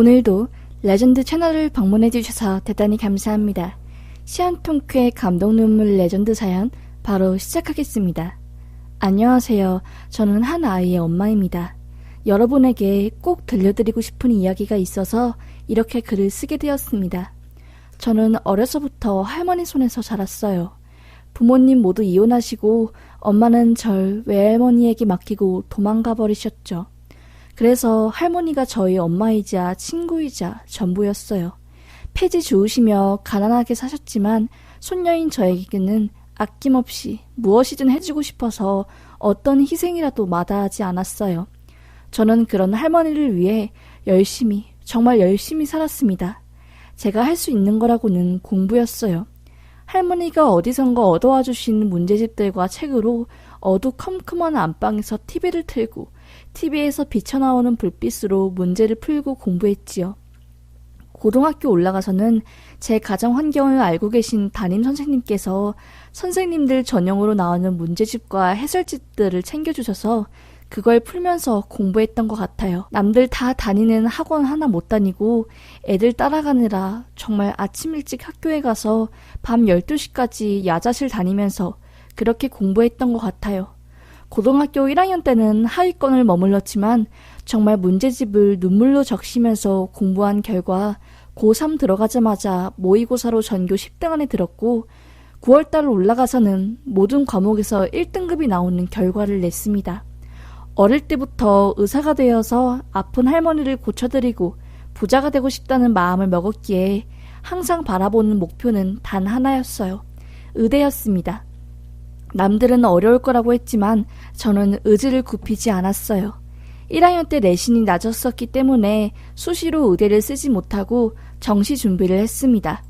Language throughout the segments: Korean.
오늘도 레전드 채널을 방문해주셔서 대단히 감사합니다. 시안통쾌 감동 눈물 레전드 사연 바로 시작하겠습니다. 안녕하세요. 저는 한 아이의 엄마입니다. 여러분에게 꼭 들려드리고 싶은 이야기가 있어서 이렇게 글을 쓰게 되었습니다. 저는 어려서부터 할머니 손에서 자랐어요. 부모님 모두 이혼하시고 엄마는 절 외할머니에게 맡기고 도망가 버리셨죠. 그래서 할머니가 저희 엄마이자 친구이자 전부였어요. 폐지 좋으시며 가난하게 사셨지만 손녀인 저에게는 아낌없이 무엇이든 해주고 싶어서 어떤 희생이라도 마다하지 않았어요. 저는 그런 할머니를 위해 정말 열심히 살았습니다. 제가 할 수 있는 거라고는 공부였어요. 할머니가 어디선가 얻어와 주신 문제집들과 책으로 어두컴컴한 안방에서 TV를 틀고 TV에서 비쳐나오는 불빛으로 문제를 풀고 공부했지요. 고등학교 올라가서는 제 가정 환경을 알고 계신 담임 선생님께서 선생님들 전용으로 나오는 문제집과 해설집들을 챙겨주셔서 그걸 풀면서 공부했던 것 같아요. 남들 다 다니는 학원 하나 못 다니고 애들 따라가느라 정말 아침 일찍 학교에 가서 밤 12시까지 야자실 다니면서 그렇게 공부했던 것 같아요. 고등학교 1학년 때는 하위권을 머물렀지만 정말 문제집을 눈물로 적시면서 공부한 결과 고3 들어가자마자 모의고사로 전교 10등 안에 들었고 9월달 올라가서는 모든 과목에서 1등급이 나오는 결과를 냈습니다. 어릴 때부터 의사가 되어서 아픈 할머니를 고쳐드리고 부자가 되고 싶다는 마음을 먹었기에 항상 바라보는 목표는 단 하나였어요. 의대였습니다. 남들은 어려울 거라고 했지만 저는 의지를 굽히지 않았어요. 1학년 때 내신이 낮았었기 때문에 수시로 의대를 쓰지 못하고 정시 준비를 했습니다.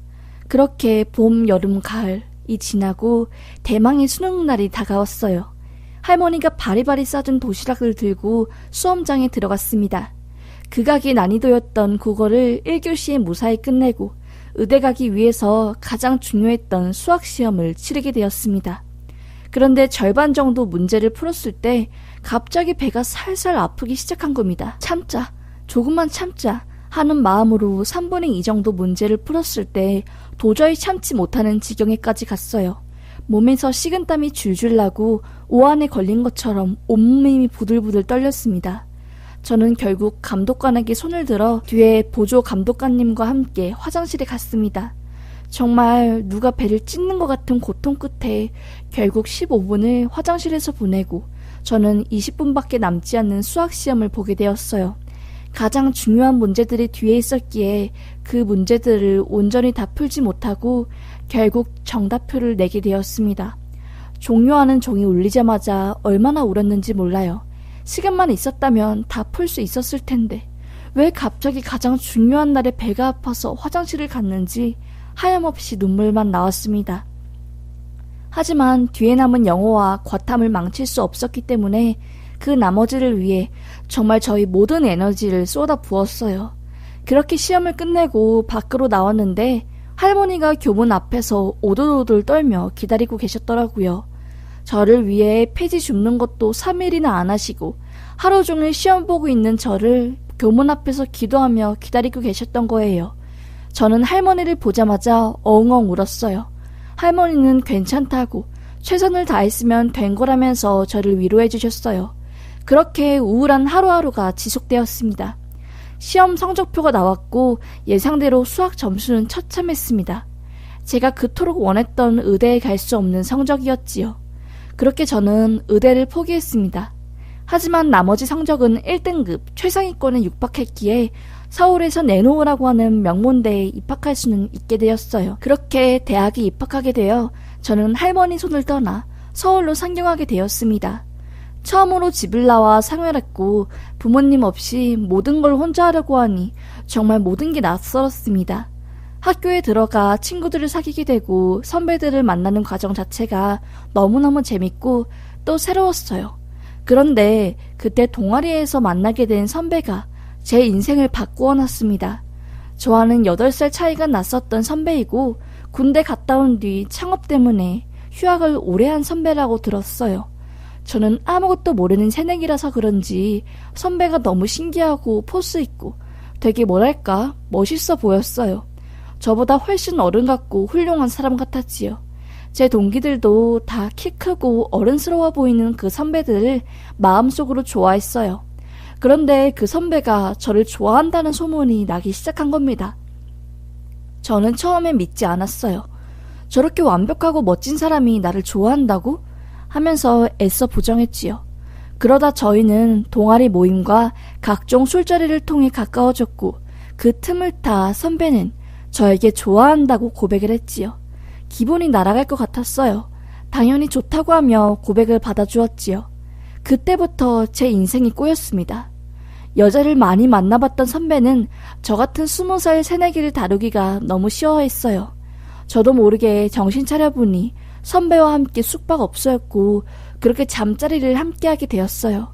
그렇게 봄, 여름, 가을이 지나고 대망의 수능날이 다가왔어요. 할머니가 바리바리 싸준 도시락을 들고 수험장에 들어갔습니다. 극악의 난이도였던 국어를 1교시에 무사히 끝내고 의대 가기 위해서 가장 중요했던 수학시험을 치르게 되었습니다. 그런데 절반 정도 문제를 풀었을 때 갑자기 배가 살살 아프기 시작한 겁니다. 참자, 조금만 참자 하는 마음으로 3분의 2 정도 문제를 풀었을 때 도저히 참지 못하는 지경에까지 갔어요. 몸에서 식은땀이 줄줄 나고 오한에 걸린 것처럼 온몸이 부들부들 떨렸습니다. 저는 결국 감독관에게 손을 들어 뒤에 보조 감독관님과 함께 화장실에 갔습니다. 정말 누가 배를 찢는 것 같은 고통 끝에 결국 15분을 화장실에서 보내고 저는 20분밖에 남지 않는 수학시험을 보게 되었어요. 가장 중요한 문제들이 뒤에 있었기에 그 문제들을 온전히 다 풀지 못하고 결국 정답표를 내게 되었습니다. 종료하는 종이 울리자마자 얼마나 울었는지 몰라요. 시간만 있었다면 다 풀 수 있었을 텐데 왜 갑자기 가장 중요한 날에 배가 아파서 화장실을 갔는지 하염없이 눈물만 나왔습니다. 하지만 뒤에 남은 영어와 과탐을 망칠 수 없었기 때문에 그 나머지를 위해 정말 저희 모든 에너지를 쏟아 부었어요. 그렇게 시험을 끝내고 밖으로 나왔는데 할머니가 교문 앞에서 오돌오돌 떨며 기다리고 계셨더라고요. 저를 위해 폐지 줍는 것도 3일이나 안 하시고 하루 종일 시험 보고 있는 저를 교문 앞에서 기도하며 기다리고 계셨던 거예요. 저는 할머니를 보자마자 엉엉 울었어요. 할머니는 괜찮다고 최선을 다했으면 된 거라면서 저를 위로해 주셨어요. 그렇게 우울한 하루하루가 지속되었습니다. 시험 성적표가 나왔고 예상대로 수학 점수는 처참했습니다. 제가 그토록 원했던 의대에 갈 수 없는 성적이었지요. 그렇게 저는 의대를 포기했습니다. 하지만 나머지 성적은 1등급 최상위권에 육박했기에 서울에서 내놓으라고 하는 명문대에 입학할 수는 있게 되었어요. 그렇게 대학에 입학하게 되어 저는 할머니 손을 떠나 서울로 상경하게 되었습니다. 처음으로 집을 나와 생활했고 부모님 없이 모든 걸 혼자 하려고 하니 정말 모든 게 낯설었습니다. 학교에 들어가 친구들을 사귀게 되고 선배들을 만나는 과정 자체가 너무너무 재밌고 또 새로웠어요. 그런데 그때 동아리에서 만나게 된 선배가 제 인생을 바꾸어 놨습니다. 저와는 8살 차이가 났었던 선배이고 군대 갔다 온 뒤 창업 때문에 휴학을 오래 한 선배라고 들었어요. 저는 아무것도 모르는 새내기라서 그런지 선배가 너무 신기하고 포스 있고 되게 뭐랄까 멋있어 보였어요. 저보다 훨씬 어른 같고 훌륭한 사람 같았지요. 제 동기들도 다 키 크고 어른스러워 보이는 그 선배들을 마음속으로 좋아했어요. 그런데 그 선배가 저를 좋아한다는 소문이 나기 시작한 겁니다. 저는 처음엔 믿지 않았어요. 저렇게 완벽하고 멋진 사람이 나를 좋아한다고? 하면서 애써 부정했지요. 그러다 저희는 동아리 모임과 각종 술자리를 통해 가까워졌고 그 틈을 타 선배는 저에게 좋아한다고 고백을 했지요. 기분이 날아갈 것 같았어요. 당연히 좋다고 하며 고백을 받아주었지요. 그때부터 제 인생이 꼬였습니다. 여자를 많이 만나봤던 선배는 저 같은 20살 새내기를 다루기가 너무 쉬워했어요. 저도 모르게 정신 차려보니 선배와 함께 숙박업소였고 그렇게 잠자리를 함께하게 되었어요.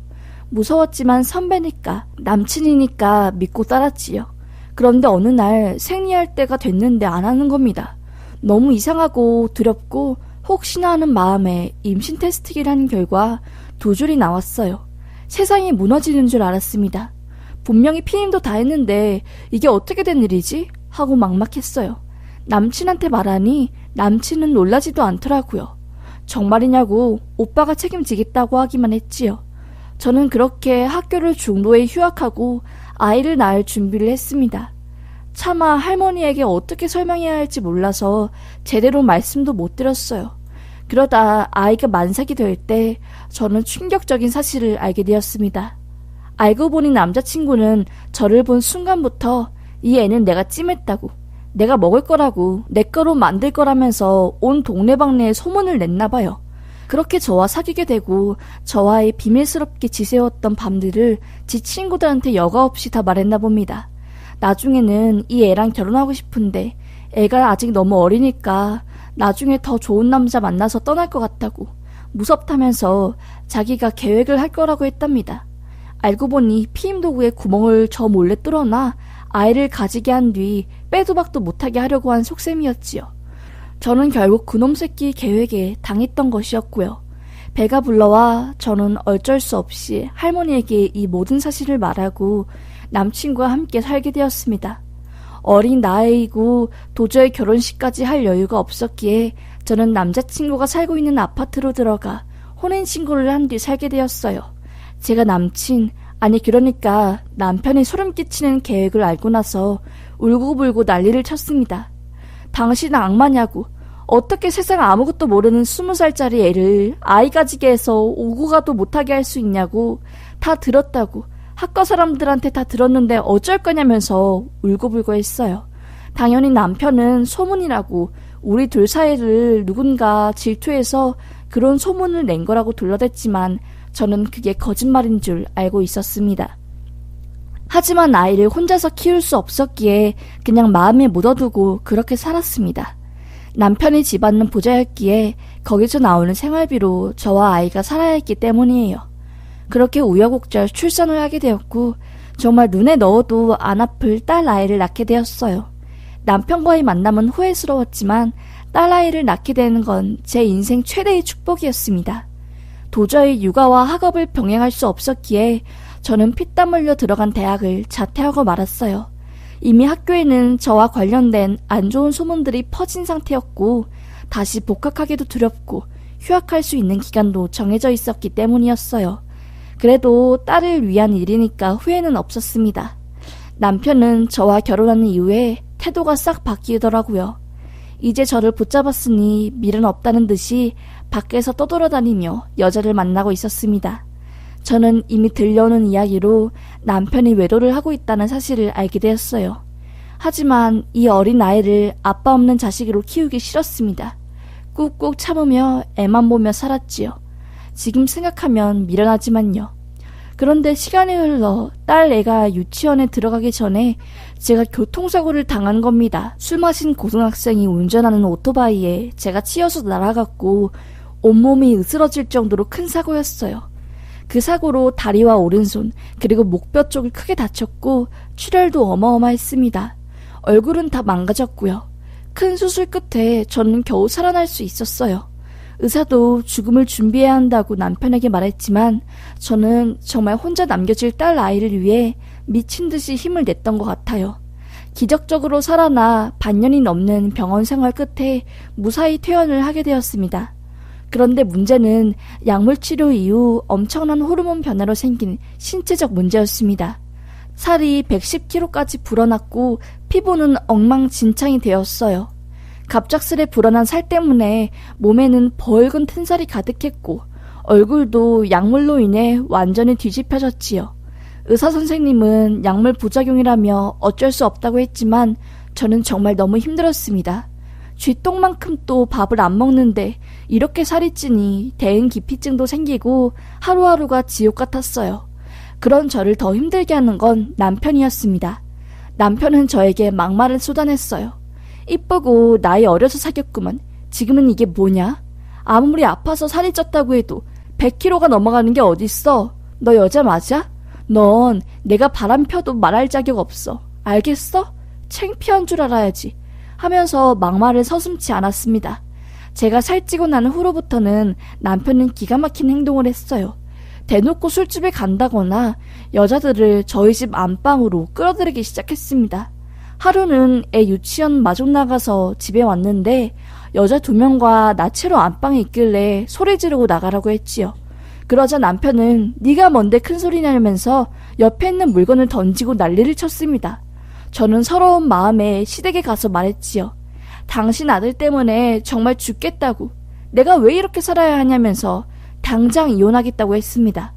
무서웠지만 선배니까 남친이니까 믿고 따랐지요. 그런데 어느 날 생리할 때가 됐는데 안 하는 겁니다. 너무 이상하고 두렵고 혹시나 하는 마음에 임신 테스트기를 한 결과 2줄이 나왔어요. 세상이 무너지는 줄 알았습니다. 분명히 피임도 다 했는데 이게 어떻게 된 일이지? 하고 막막했어요. 남친한테 말하니 남친은 놀라지도 않더라고요. 정말이냐고 오빠가 책임지겠다고 하기만 했지요. 저는 그렇게 학교를 중도에 휴학하고 아이를 낳을 준비를 했습니다. 차마 할머니에게 어떻게 설명해야 할지 몰라서 제대로 말씀도 못 드렸어요. 그러다 아이가 만삭이 될 때 저는 충격적인 사실을 알게 되었습니다. 알고 보니 남자친구는 저를 본 순간부터 이 애는 내가 찜했다고, 내가 먹을 거라고, 내 거로 만들 거라면서 온 동네방네에 소문을 냈나봐요. 그렇게 저와 사귀게 되고 저와의 비밀스럽게 지새웠던 밤들을 지 친구들한테 여과 없이 다 말했나 봅니다. 나중에는 이 애랑 결혼하고 싶은데 애가 아직 너무 어리니까 나중에 더 좋은 남자 만나서 떠날 것 같다고 무섭다면서 자기가 계획을 할 거라고 했답니다. 알고 보니 피임 도구에 구멍을 저 몰래 뚫어놔 아이를 가지게 한 뒤 빼도 박도 못하게 하려고 한 속셈이었지요. 저는 결국 그놈 새끼 계획에 당했던 것이었고요. 배가 불러와 저는 어쩔 수 없이 할머니에게 이 모든 사실을 말하고 남친과 함께 살게 되었습니다. 어린 나이이고 도저히 결혼식까지 할 여유가 없었기에 저는 남자친구가 살고 있는 아파트로 들어가 혼인신고를 한 뒤 살게 되었어요. 제가 그러니까 남편이 소름 끼치는 계획을 알고 나서 울고불고 난리를 쳤습니다. 당신은 악마냐고, 어떻게 세상 아무것도 모르는 20살짜리 애를 아이 가지게 해서 오고 가도 못하게 할 수 있냐고, 다 들었다고, 학과 사람들한테 다 들었는데 어쩔 거냐면서 울고불고 했어요. 당연히 남편은 소문이라고 우리 둘 사이를 누군가 질투해서 그런 소문을 낸 거라고 둘러댔지만 저는 그게 거짓말인 줄 알고 있었습니다. 하지만 아이를 혼자서 키울 수 없었기에 그냥 마음에 묻어두고 그렇게 살았습니다. 남편이 집안은 부자였기에 거기서 나오는 생활비로 저와 아이가 살아야 했기 때문이에요. 그렇게 우여곡절 출산을 하게 되었고 정말 눈에 넣어도 안 아플 딸 아이를 낳게 되었어요. 남편과의 만남은 후회스러웠지만 딸 아이를 낳게 되는 건 제 인생 최대의 축복이었습니다. 도저히 육아와 학업을 병행할 수 없었기에 저는 피땀 흘려 들어간 대학을 자퇴하고 말았어요. 이미 학교에는 저와 관련된 안 좋은 소문들이 퍼진 상태였고 다시 복학하기도 두렵고 휴학할 수 있는 기간도 정해져 있었기 때문이었어요. 그래도 딸을 위한 일이니까 후회는 없었습니다. 남편은 저와 결혼하는 이후에 태도가 싹 바뀌더라고요. 이제 저를 붙잡았으니 미련 없다는 듯이 밖에서 떠돌아다니며 여자를 만나고 있었습니다. 저는 이미 들려오는 이야기로 남편이 외도를 하고 있다는 사실을 알게 되었어요. 하지만 이 어린 아이를 아빠 없는 자식으로 키우기 싫었습니다. 꾹꾹 참으며 애만 보며 살았지요. 지금 생각하면 미련하지만요. 그런데 시간이 흘러 딸 애가 유치원에 들어가기 전에 제가 교통사고를 당한 겁니다. 술 마신 고등학생이 운전하는 오토바이에 제가 치여서 날아갔고 온몸이 으스러질 정도로 큰 사고였어요. 그 사고로 다리와 오른손 그리고 목뼈 쪽을 크게 다쳤고 출혈도 어마어마했습니다. 얼굴은 다 망가졌고요. 큰 수술 끝에 저는 겨우 살아날 수 있었어요. 의사도 죽음을 준비해야 한다고 남편에게 말했지만 저는 정말 혼자 남겨질 딸 아이를 위해 미친 듯이 힘을 냈던 것 같아요. 기적적으로 살아나 반년이 넘는 병원 생활 끝에 무사히 퇴원을 하게 되었습니다. 그런데 문제는 약물 치료 이후 엄청난 호르몬 변화로 생긴 신체적 문제였습니다. 살이 110kg까지 불어났고 피부는 엉망진창이 되었어요. 갑작스레 불어난 살 때문에 몸에는 벌건 튼살이 가득했고 얼굴도 약물로 인해 완전히 뒤집혀졌지요. 의사 선생님은 약물 부작용이라며 어쩔 수 없다고 했지만 저는 정말 너무 힘들었습니다. 쥐똥만큼 또 밥을 안 먹는데 이렇게 살이 찌니 대인기피증도 생기고 하루하루가 지옥 같았어요. 그런 저를 더 힘들게 하는 건 남편이었습니다. 남편은 저에게 막말을 쏟아냈어요. 이쁘고 나이 어려서 사귀었구만. 지금은 이게 뭐냐? 아무리 아파서 살이 쪘다고 해도 100kg가 넘어가는 게 어딨어? 너 여자 맞아? 넌 내가 바람 펴도 말할 자격 없어. 알겠어? 창피한 줄 알아야지. 하면서 막말을 서슴지 않았습니다. 제가 살찌고 난 후로부터는 남편은 기가 막힌 행동을 했어요. 대놓고 술집에 간다거나 여자들을 저희 집 안방으로 끌어들이기 시작했습니다. 하루는 애 유치원 마중 나가서 집에 왔는데 여자 2명과 나체로 안방에 있길래 소리 지르고 나가라고 했지요. 그러자 남편은 네가 뭔데 큰 소리 내면서 옆에 있는 물건을 던지고 난리를 쳤습니다. 저는 서러운 마음에 시댁에 가서 말했지요. 당신 아들 때문에 정말 죽겠다고. 내가 왜 이렇게 살아야 하냐면서 당장 이혼하겠다고 했습니다.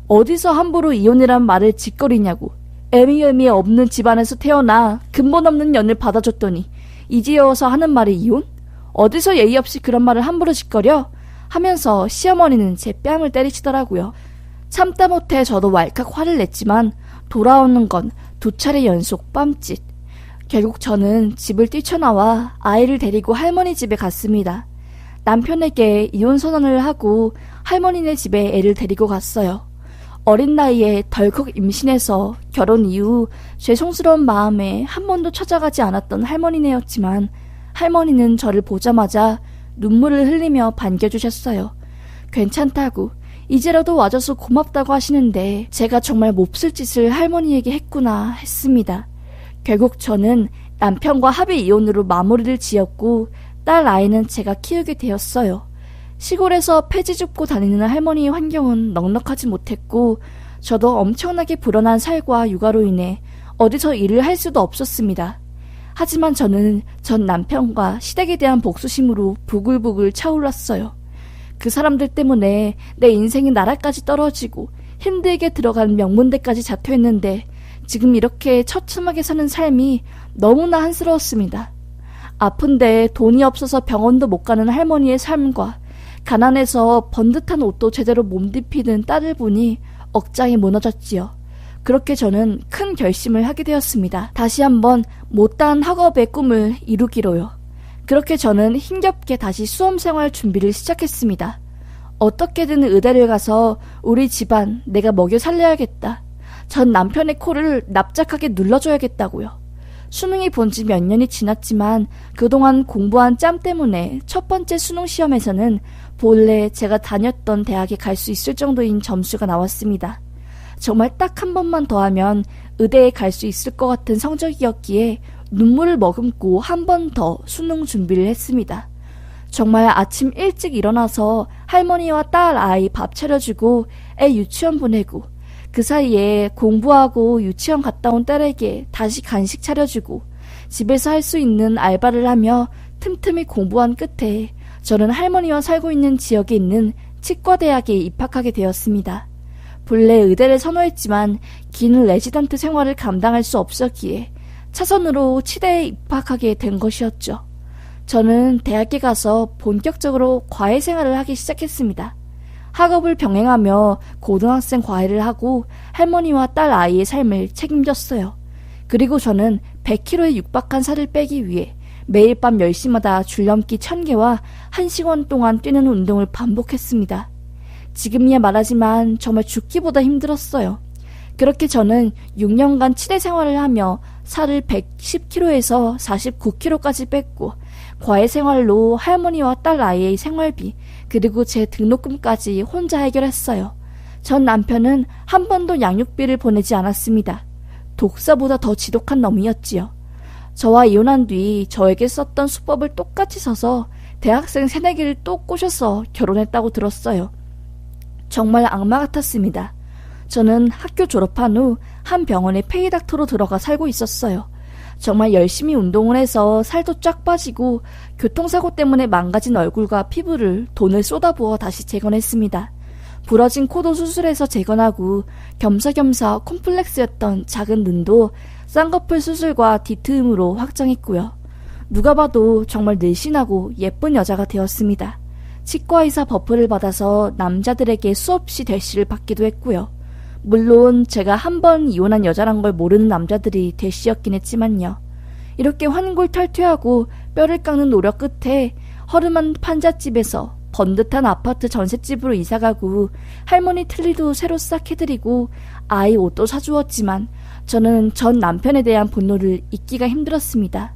어디서 함부로 이혼이란 말을 짓거리냐고. 애미애미 없는 집안에서 태어나 근본 없는 년을 받아줬더니 이제 와서 하는 말이 이혼? 어디서 예의 없이 그런 말을 함부로 짓거려? 하면서 시어머니는 제 뺨을 때리시더라고요. 참다 못해 저도 왈칵 화를 냈지만 돌아오는 건 2차례 연속 뺨짓. 결국 저는 집을 뛰쳐나와 아이를 데리고 할머니 집에 갔습니다. 남편에게 이혼 선언을 하고 할머니네 집에 애를 데리고 갔어요. 어린 나이에 덜컥 임신해서 결혼 이후 죄송스러운 마음에 한 번도 찾아가지 않았던 할머니네였지만 할머니는 저를 보자마자 눈물을 흘리며 반겨주셨어요. 괜찮다고, 이제라도 와줘서 고맙다고 하시는데 제가 정말 몹쓸 짓을 할머니에게 했구나 했습니다. 결국 저는 남편과 합의 이혼으로 마무리를 지었고 딸 아이는 제가 키우게 되었어요. 시골에서 폐지 줍고 다니는 할머니의 환경은 넉넉하지 못했고 저도 엄청나게 불어난 살과 육아로 인해 어디서 일을 할 수도 없었습니다. 하지만 저는 전 남편과 시댁에 대한 복수심으로 부글부글 차올랐어요. 그 사람들 때문에 내 인생이 나라까지 떨어지고 힘들게 들어간 명문대까지 자퇴했는데 지금 이렇게 처참하게 사는 삶이 너무나 한스러웠습니다. 아픈데 돈이 없어서 병원도 못 가는 할머니의 삶과 가난해서 번듯한 옷도 제대로 못 입히는 딸을 보니 억장이 무너졌지요. 그렇게 저는 큰 결심을 하게 되었습니다. 다시 한번 못다한 학업의 꿈을 이루기로요. 그렇게 저는 힘겹게 다시 수험생활 준비를 시작했습니다. 어떻게든 의대를 가서 우리 집안 내가 먹여 살려야겠다. 전 남편의 코를 납작하게 눌러줘야겠다고요. 수능이 본 지 몇 년이 지났지만 그동안 공부한 짬 때문에 첫 번째 수능 시험에서는 본래 제가 다녔던 대학에 갈 수 있을 정도인 점수가 나왔습니다. 정말 딱 한 번만 더 하면 의대에 갈 수 있을 것 같은 성적이었기에 눈물을 머금고 한 번 더 수능 준비를 했습니다. 정말 아침 일찍 일어나서 할머니와 딸 아이 밥 차려주고 애 유치원 보내고 그 사이에 공부하고 유치원 갔다 온 딸에게 다시 간식 차려주고 집에서 할 수 있는 알바를 하며 틈틈이 공부한 끝에 저는 할머니와 살고 있는 지역에 있는 치과대학에 입학하게 되었습니다. 본래 의대를 선호했지만 긴 레지던트 생활을 감당할 수 없었기에 차선으로 치대에 입학하게 된 것이었죠. 저는 대학에 가서 본격적으로 과외 생활을 하기 시작했습니다. 학업을 병행하며 고등학생 과외를 하고 할머니와 딸 아이의 삶을 책임졌어요. 그리고 저는 100kg에 육박한 살을 빼기 위해 매일 밤 10시마다 줄넘기 1000개와 1시간 동안 뛰는 운동을 반복했습니다. 지금이야 말하지만 정말 죽기보다 힘들었어요. 그렇게 저는 6년간 치대 생활을 하며 살을 110kg에서 49kg까지 뺐고 과외 생활로 할머니와 딸 아이의 생활비 그리고 제 등록금까지 혼자 해결했어요. 전 남편은 한 번도 양육비를 보내지 않았습니다. 독사보다 더 지독한 놈이었지요. 저와 이혼한 뒤 저에게 썼던 수법을 똑같이 써서 대학생 새내기를 또 꼬셔서 결혼했다고 들었어요. 정말 악마 같았습니다. 저는 학교 졸업한 후 한 병원에 페이닥터로 들어가 살고 있었어요. 정말 열심히 운동을 해서 살도 쫙 빠지고 교통사고 때문에 망가진 얼굴과 피부를 돈을 쏟아부어 다시 재건했습니다. 부러진 코도 수술해서 재건하고 겸사겸사 콤플렉스였던 작은 눈도 쌍꺼풀 수술과 뒤트임으로 확장했고요. 누가 봐도 정말 늘씬하고 예쁜 여자가 되었습니다. 치과의사 버프를 받아서 남자들에게 수없이 대시를 받기도 했고요. 물론 제가 한 번 이혼한 여자란 걸 모르는 남자들이 대시였긴 했지만요. 이렇게 환골탈퇴하고 뼈를 깎는 노력 끝에 허름한 판잣집에서 번듯한 아파트 전셋집으로 이사가고 할머니 틀니도 새로 싹 해드리고 아이 옷도 사주었지만 저는 전 남편에 대한 분노를 잊기가 힘들었습니다.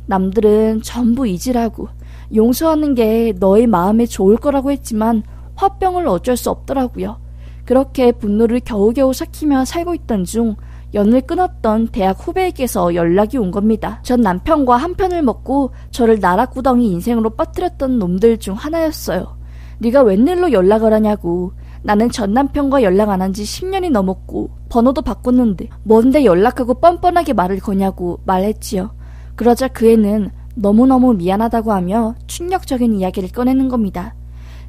남들은 전부 잊으라고 용서하는 게 너의 마음에 좋을 거라고 했지만 화병을 어쩔 수 없더라고요. 그렇게 분노를 겨우겨우 삭히며 살고 있던 중 연을 끊었던 대학 후배에게서 연락이 온 겁니다. 전 남편과 한 편을 먹고 저를 나락구덩이 인생으로 빠뜨렸던 놈들 중 하나였어요. 네가 웬일로 연락을 하냐고. 나는 전 남편과 연락 안 한 지 10년이 넘었고 번호도 바꿨는데 뭔데 연락하고 뻔뻔하게 말을 거냐고 말했지요. 그러자 그 애는 너무너무 미안하다고 하며 충격적인 이야기를 꺼내는 겁니다.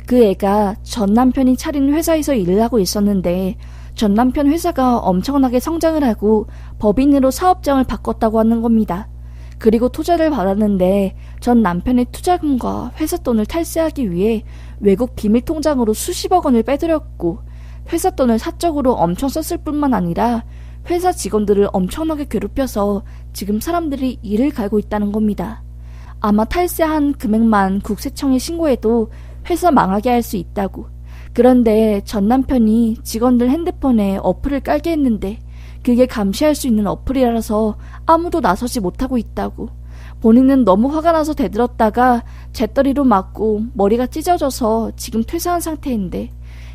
그 애가 전 남편이 차린 회사에서 일을 하고 있었는데 전 남편 회사가 엄청나게 성장을 하고 법인으로 사업장을 바꿨다고 하는 겁니다. 그리고 투자를 받았는데 전 남편의 투자금과 회사 돈을 탈세하기 위해 외국 비밀통장으로 수십억 원을 빼들였고 회사 돈을 사적으로 엄청 썼을 뿐만 아니라 회사 직원들을 엄청나게 괴롭혀서 지금 사람들이 이를 갈고 있다는 겁니다. 아마 탈세한 금액만 국세청에 신고해도 회사 망하게 할 수 있다고. 그런데 전 남편이 직원들 핸드폰에 어플을 깔게 했는데 그게 감시할 수 있는 어플이라서 아무도 나서지 못하고 있다고. 본인은 너무 화가 나서 대들었다가 재떨이로 맞고 머리가 찢어져서 지금 퇴사한 상태인데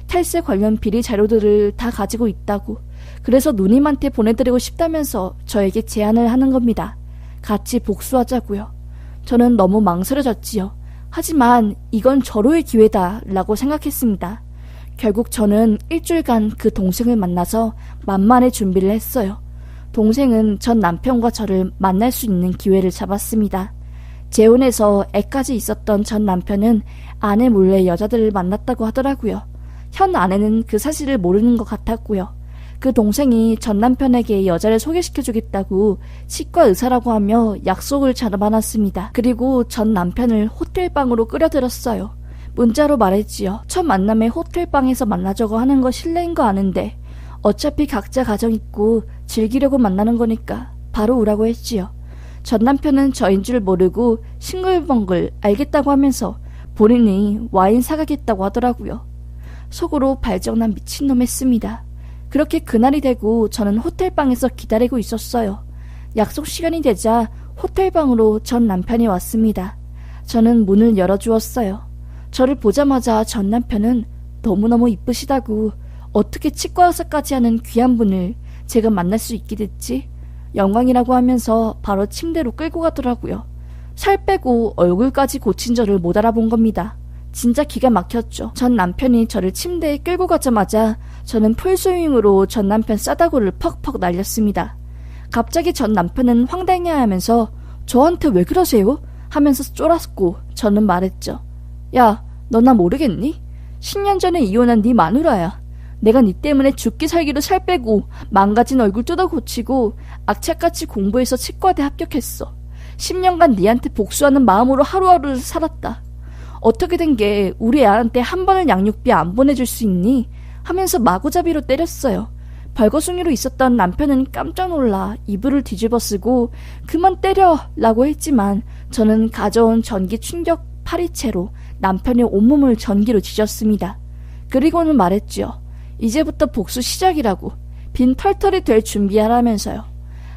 탈세 관련 비리 자료들을 다 가지고 있다고. 그래서 누님한테 보내드리고 싶다면서 저에게 제안을 하는 겁니다. 같이 복수하자고요. 저는 너무 망설여졌지요. 하지만 이건 절호의 기회다 라고 생각했습니다. 결국 저는 일주일간 그 동생을 만나서 만만의 준비를 했어요. 동생은 전 남편과 저를 만날 수 있는 기회를 잡았습니다. 재혼해서 애까지 있었던 전 남편은 아내 몰래 여자들을 만났다고 하더라고요. 현 아내는 그 사실을 모르는 것 같았고요. 그 동생이 전 남편에게 여자를 소개시켜주겠다고 치과 의사라고 하며 약속을 잡아놨습니다. 그리고 전 남편을 호텔방으로 끌어들였어요. 문자로 말했지요. 첫 만남에 호텔방에서 만나자고 하는 거 실례인 거 아는데 어차피 각자 가정 있고 즐기려고 만나는 거니까 바로 오라고 했지요. 전 남편은 저인 줄 모르고 싱글벙글 알겠다고 하면서 본인이 와인 사가겠다고 하더라고요. 속으로 발정난 미친놈 했습니다. 그렇게 그날이 되고 저는 호텔방에서 기다리고 있었어요. 약속 시간이 되자 호텔방으로 전 남편이 왔습니다. 저는 문을 열어주었어요. 저를 보자마자 전 남편은 너무너무 이쁘시다고 어떻게 치과 의사까지 하는 귀한 분을 제가 만날 수 있게 됐지? 영광이라고 하면서 바로 침대로 끌고 가더라고요. 살 빼고 얼굴까지 고친 저를 못 알아본 겁니다. 진짜 기가 막혔죠. 전 남편이 저를 침대에 끌고 가자마자 저는 풀스윙으로 전 남편 싸다구를 퍽퍽 날렸습니다. 갑자기 전 남편은 황당해하면서 저한테 왜 그러세요? 하면서 쫄았고 저는 말했죠. 야, 너 나 모르겠니? 10년 전에 이혼한 네 마누라야. 내가 네 때문에 죽기 살기로 살 빼고 망가진 얼굴 뜯어 고치고 악착같이 공부해서 치과대 합격했어. 10년간 네한테 복수하는 마음으로 하루하루를 살았다. 어떻게 된 게 우리 애한테 한 번은 양육비 안 보내줄 수 있니? 하면서 마구잡이로 때렸어요. 벌거숭이로 있었던 남편은 깜짝 놀라 이불을 뒤집어 쓰고 그만 때려 라고 했지만 저는 가져온 전기 충격 파리채로 남편의 온몸을 전기로 지졌습니다. 그리고는 말했지요. 이제부터 복수 시작이라고. 빈 털털이 될 준비하라면서요.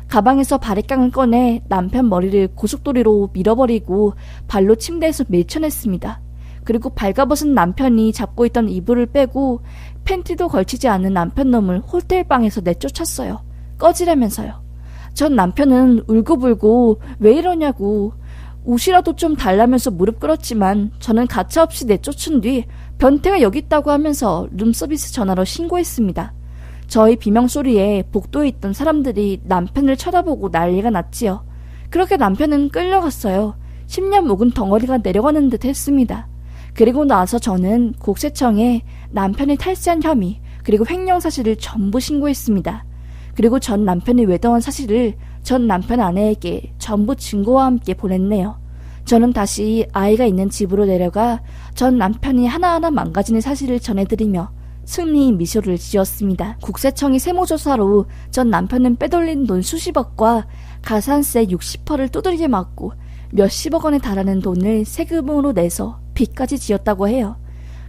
가방에서 바리깡을 꺼내 남편 머리를 고속도리로 밀어버리고 발로 침대에서 밀쳐냈습니다. 그리고 발가벗은 남편이 잡고 있던 이불을 빼고 팬티도 걸치지 않은 남편 놈을 호텔방에서 내쫓았어요. 꺼지라면서요. 전 남편은 울고불고 왜 이러냐고 옷이라도 좀 달라면서 무릎 꿇었지만 저는 가차없이 내쫓은 뒤 변태가 여기 있다고 하면서 룸서비스 전화로 신고했습니다. 저희 비명소리에 복도에 있던 사람들이 남편을 쳐다보고 난리가 났지요. 그렇게 남편은 끌려갔어요. 10년 묵은 덩어리가 내려가는 듯 했습니다. 그리고 나서 저는 국세청에 남편이 탈세한 혐의 그리고 횡령 사실을 전부 신고했습니다. 그리고 전 남편이 외도한 사실을 전 남편 아내에게 전부 증거와 함께 보냈네요. 저는 다시 아이가 있는 집으로 내려가 전 남편이 하나하나 망가지는 사실을 전해드리며 승리의 미소를 지었습니다. 국세청이 세무조사로 전 남편은 빼돌린 돈 수십억과 가산세 60%를 두들겨 맞고 몇십억 원에 달하는 돈을 세금으로 내서 빚까지 지었다고 해요.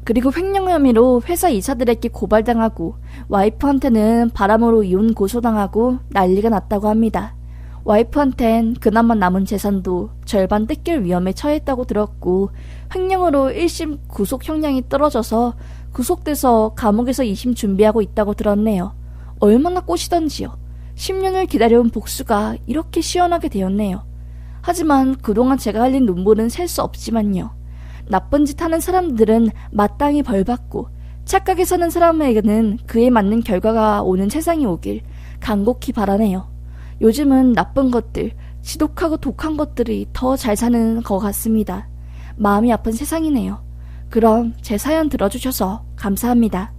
그리고 횡령 혐의로 회사 이사들에게 고발당하고 와이프한테는 바람으로 이혼 고소당하고 난리가 났다고 합니다. 와이프한텐 그나마 남은 재산도 절반 뜯길 위험에 처했다고 들었고 횡령으로 1심 구속 형량이 떨어져서 구속돼서 감옥에서 2심 준비하고 있다고 들었네요. 얼마나 꼬시던지요. 10년을 기다려온 복수가 이렇게 시원하게 되었네요. 하지만 그동안 제가 흘린 눈물은 셀 수 없지만요. 나쁜 짓 하는 사람들은 마땅히 벌받고 착하게 사는 사람에게는 그에 맞는 결과가 오는 세상이 오길 간곡히 바라네요. 요즘은 나쁜 것들, 지독하고 독한 것들이 더 잘 사는 것 같습니다. 마음이 아픈 세상이네요. 그럼 제 사연 들어주셔서 감사합니다.